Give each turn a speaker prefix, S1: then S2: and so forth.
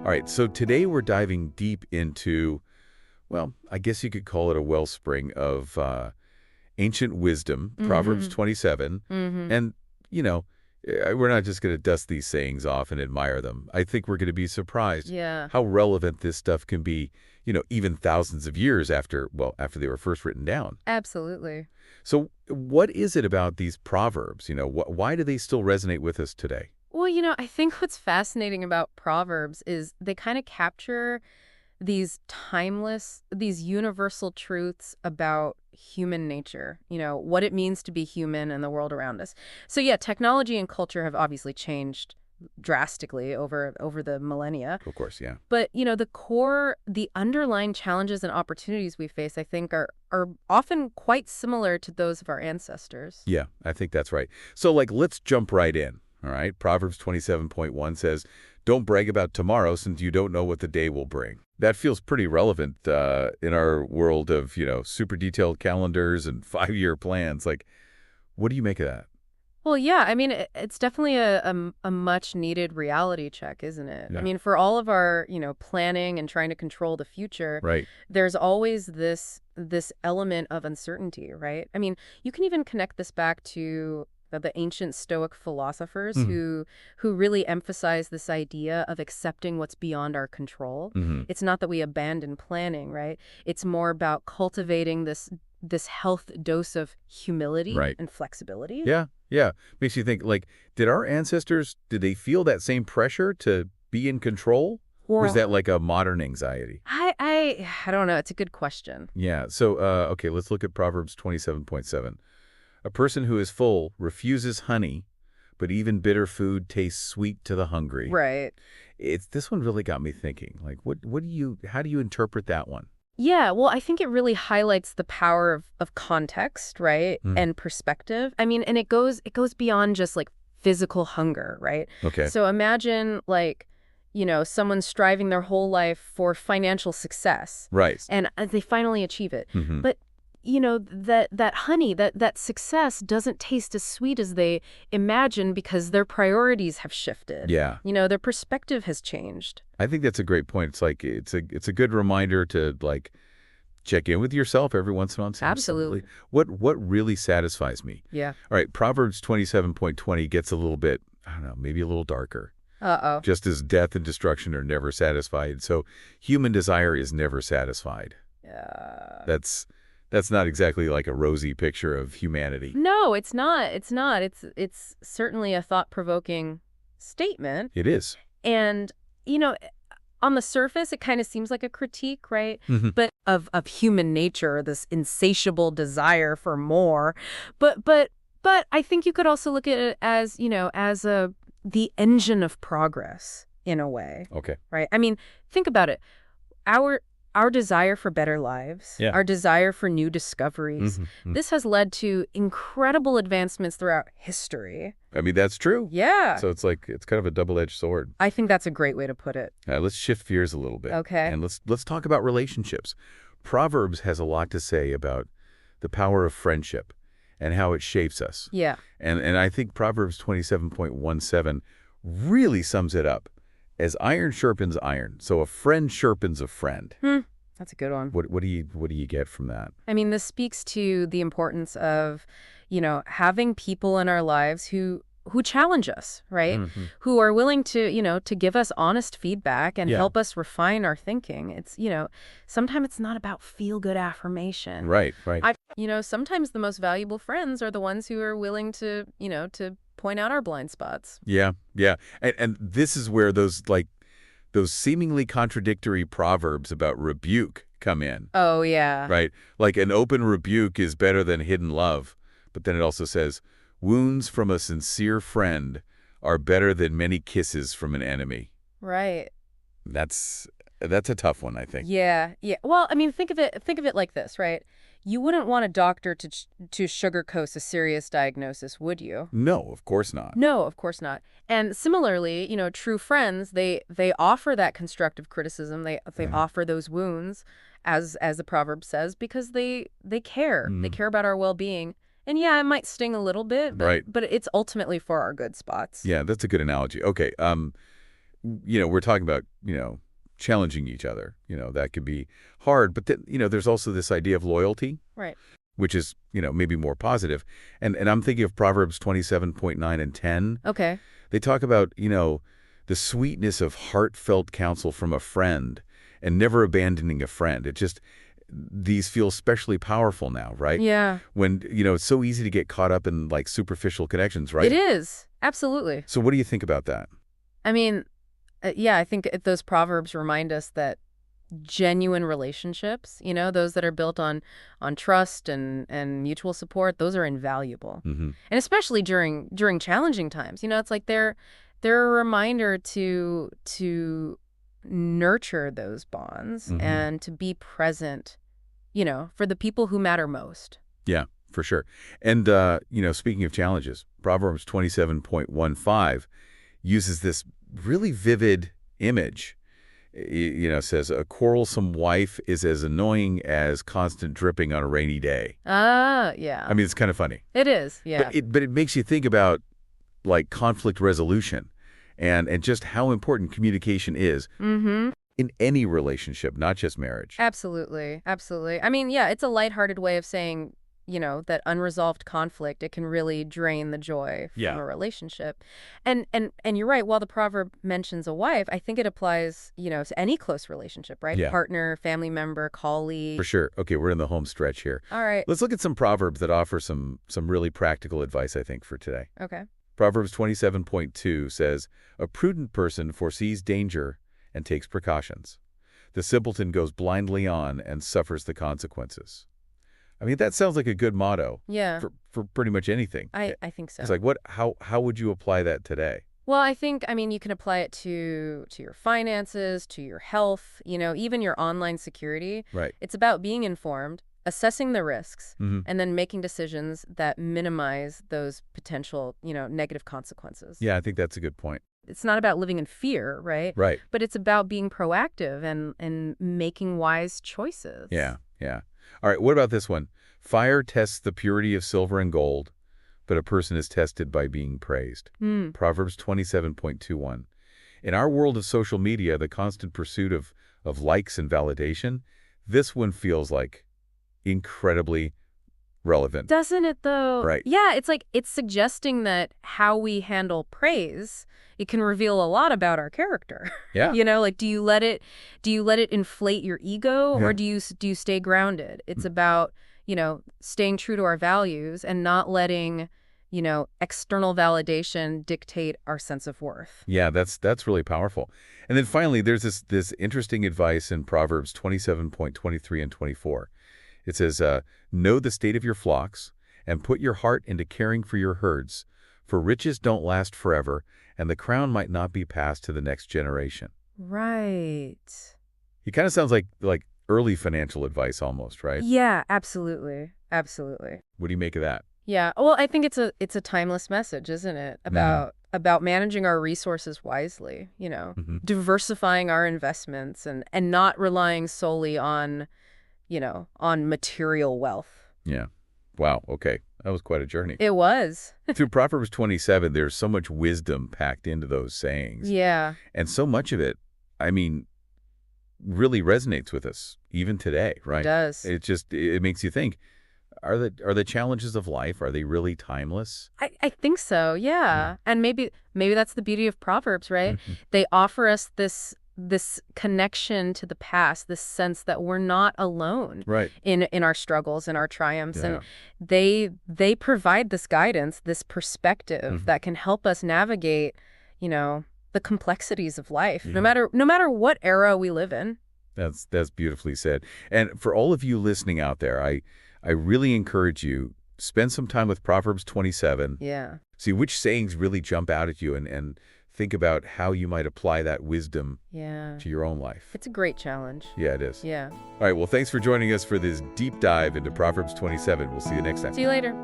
S1: All right, so today we're diving deep into, well, I guess you could call it a wellspring of ancient wisdom, Proverbs
S2: Mm-hmm.
S1: 27.
S2: Mm-hmm.
S1: And, you know, we're not just going to dust these sayings off and admire them. I think we're going to be surprised
S2: Yeah,
S1: how relevant this stuff can be, even thousands of years after, well, after they were first written down.
S2: absolutely.
S1: So what is it about these Proverbs? Why do they still resonate with us today?
S2: Well, I think what's fascinating about Proverbs is they kind of capture these timeless, these universal truths about human nature, what it means to be human and the world around us. So yeah, technology and culture have obviously changed drastically over the millennia.
S1: Of course, yeah.
S2: But, the underlying challenges and opportunities we face, I think, are often quite similar to those of our ancestors.
S1: Yeah, I think that's right. So, let's jump right in, all right? Proverbs 27.1 says, don't brag about tomorrow since you don't know what the day will bring. That feels pretty relevant in our world of, super detailed calendars and 5-year plans. What do you make of that?
S2: Well, yeah, I mean, it's definitely a much needed reality check, isn't it? I
S1: Yeah.
S2: mean, for all of our, planning and trying to control the future,
S1: Right.
S2: there's always this element of uncertainty, right? I mean, you can even connect this back to the ancient Stoic philosophers
S1: Mhm.
S2: who really emphasize this idea of accepting what's beyond our control.
S1: Hmm.
S2: It's not that we abandon planning, right? It's more about cultivating this health dose of humility
S1: Right.
S2: and flexibility.
S1: Yeah, yeah. Makes you think, did our ancestors, did they feel that same pressure to be in control? Or is that like a modern anxiety?
S2: I don't know. It's a good question.
S1: Yeah. So, okay, let's look at Proverbs 27.7. A person who is full refuses honey, but even bitter food tastes sweet to the hungry.
S2: Right.
S1: This one really got me thinking. How do you interpret that one?
S2: Yeah, well, I think it really highlights the power of context, right?
S1: Mm.
S2: And perspective. I mean, and it goes beyond just like physical hunger, right?
S1: Okay.
S2: So imagine someone striving their whole life for financial success
S1: Right.
S2: and they finally achieve it.
S1: Hmm.
S2: But that honey, that success doesn't taste as sweet as they imagine because their priorities have shifted.
S1: Yeah.
S2: Their perspective has changed.
S1: I think that's a great point. It's a good reminder to check in with yourself every once in a while. And say,
S2: Absolutely.
S1: What really satisfies me?
S2: Yeah.
S1: All right, Proverbs 27.20 gets a little bit, I don't know, maybe a little darker.
S2: Uh-oh.
S1: Just as death and destruction are never satisfied, so human desire is never satisfied.
S2: Yeah.
S1: That's not exactly like a rosy picture of humanity.
S2: No, it's not. It's not. It's certainly a thought-provoking statement.
S1: It is.
S2: And, on the surface, it kind of seems like a critique, right?
S1: Mhm.
S2: But of human nature, this insatiable desire for more. But I think you could also look at it as, the engine of progress in a way,
S1: Okay.
S2: right? I mean, think about it. Our desire for better lives,
S1: Yeah.
S2: our desire for new discoveries,
S1: Mhm.
S2: this has led to incredible advancements throughout history.
S1: I mean, that's true.
S2: Yeah.
S1: So it's kind of a double-edged sword.
S2: I think that's a great way to put it.
S1: Let's shift gears a little bit.
S2: Okay.
S1: And let's talk about relationships. Proverbs has a lot to say about the power of friendship and how it shapes us.
S2: Yeah.
S1: And I think Proverbs 27.17 really sums it up. As iron sharpens iron, so a friend sharpens a friend.
S2: That's a good one.
S1: What do you get from that?
S2: I mean, this speaks to the importance of, having people in our lives who challenge us, right?
S1: Mhm.
S2: Who are willing to, to give us honest feedback and
S1: Yeah.
S2: help us refine our thinking. It's, sometimes it's not about feel-good affirmation.
S1: Right.
S2: Sometimes the most valuable friends are the ones who are willing to, to point out our blind spots.
S1: Yeah. And this is where those seemingly contradictory proverbs about rebuke come in.
S2: Oh, yeah.
S1: Right? Like an open rebuke is better than hidden love. But then it also says, wounds from a sincere friend are better than many kisses from an enemy.
S2: Right.
S1: That's a tough one, I think.
S2: Yeah. Well, I mean, think of it like this, right? You wouldn't want a doctor to sugarcoat a serious diagnosis, would you?
S1: No, of course not.
S2: No, of course not. And similarly, true friends, they offer that constructive criticism. They offer those wounds, as the proverb says, because they care. They care about our well-being. And yeah, it might sting a little bit, but,
S1: Right.
S2: but it's ultimately for our good spots.
S1: Yeah, that's a good analogy. Okay, we're talking about, challenging each other. That could be hard. But then, there's also this idea of loyalty,
S2: Right.
S1: which is, maybe more positive. And I'm thinking of Proverbs 27.9 and 10.
S2: Okay.
S1: They talk about, the sweetness of heartfelt counsel from a friend and never abandoning a friend. These feel especially powerful now, right?
S2: Yeah.
S1: When, it's so easy to get caught up in like superficial connections, right?
S2: It is. Absolutely.
S1: So what do you think about that?
S2: I mean, yeah, I think those proverbs remind us that genuine relationships, those that are built on trust and mutual support, those are invaluable.
S1: Mm-hmm.
S2: And especially during challenging times. It's like they're a reminder to nurture those bonds
S1: Mm-hmm.
S2: and to be present, for the people who matter most.
S1: Yeah, for sure. And, speaking of challenges, Proverbs 27.15 uses this really vivid image. Says, a quarrelsome wife is as annoying as constant dripping on a rainy day.
S2: Ah, yeah.
S1: I mean, it's kind of funny.
S2: It is, yeah.
S1: But it makes you think about, like, conflict resolution and just how important communication is
S2: Mm-hmm.
S1: in any relationship, not just marriage.
S2: Absolutely. Absolutely. I mean, yeah, it's a lighthearted way of saying, that unresolved conflict, it can really drain the joy from
S1: Yeah.
S2: a relationship. And you're right, while the proverb mentions a wife, I think it applies, to any close relationship, right?
S1: Yeah.
S2: Partner, family member, colleague.
S1: For sure. Okay, we're in the home stretch here.
S2: All right.
S1: Let's look at some proverbs that offer some really practical advice, I think, for today.
S2: Okay.
S1: Proverbs 27.2 says, a prudent person foresees danger and takes precautions. The simpleton goes blindly on and suffers the consequences. I mean, that sounds like a good motto
S2: Yeah.
S1: for pretty much anything.
S2: I think so.
S1: It's like, how would you apply that today?
S2: Well, I think, you can apply it to your finances, to your health, even your online security.
S1: Right.
S2: It's about being informed, assessing the risks,
S1: Mm-hmm.
S2: and then making decisions that minimize those potential, negative consequences.
S1: Yeah, I think that's a good point.
S2: It's not about living in fear, right?
S1: Right.
S2: But it's about being proactive and making wise choices.
S1: Yeah, yeah. All right, what about this one? Fire tests the purity of silver and gold, but a person is tested by being praised.
S2: Mm.
S1: Proverbs 27.21. In our world of social media, the constant pursuit of likes and validation, this one feels like incredibly relevant.
S2: Doesn't it, though?
S1: Right.
S2: Yeah, it's suggesting that how we handle praise, it can reveal a lot about our character.
S1: Yeah.
S2: Do you let it inflate your ego, or
S1: Yeah.
S2: do you stay grounded? It's about, staying true to our values and not letting, external validation dictate our sense of worth.
S1: Yeah, that's really powerful. And then finally, there's this interesting advice in Proverbs 27.23 and 24. It says, know the state of your flocks and put your heart into caring for your herds, for riches don't last forever, and the crown might not be passed to the next generation.
S2: Right.
S1: It kind of sounds like early financial advice almost, right?
S2: Yeah, absolutely. Absolutely.
S1: What do you make of that?
S2: Yeah. Well, I think it's a timeless message, isn't it? About managing our resources wisely,
S1: Mm-hmm.
S2: diversifying our investments and not relying solely on, on material wealth.
S1: Yeah. Wow. Okay. That was quite a journey.
S2: It was.
S1: Through Proverbs 27, there's so much wisdom packed into those sayings.
S2: Yeah.
S1: And so much of it, I mean, really resonates with us even today, right?
S2: It does.
S1: It makes you think, are the challenges of life, are they really timeless?
S2: I think so. Yeah. And maybe that's the beauty of Proverbs, right?
S1: Mhm.
S2: They offer us this connection to the past, this sense that we're not alone
S1: Right.
S2: in our struggles and our triumphs.
S1: Yeah.
S2: And they provide this guidance, this perspective
S1: Mhm.
S2: that can help us navigate, the complexities of life,
S1: Yeah.
S2: no matter what era we live in.
S1: That's beautifully said. And for all of you listening out there, I really encourage you, spend some time with Proverbs 27.
S2: Yeah.
S1: See which sayings really jump out at you and think about how you might apply that wisdom
S2: Yeah.
S1: to your own life.
S2: It's a great challenge.
S1: Yeah, it is.
S2: Yeah.
S1: All right, well, thanks for joining us for this deep dive into Proverbs 27. We'll see you next time.
S2: See you later.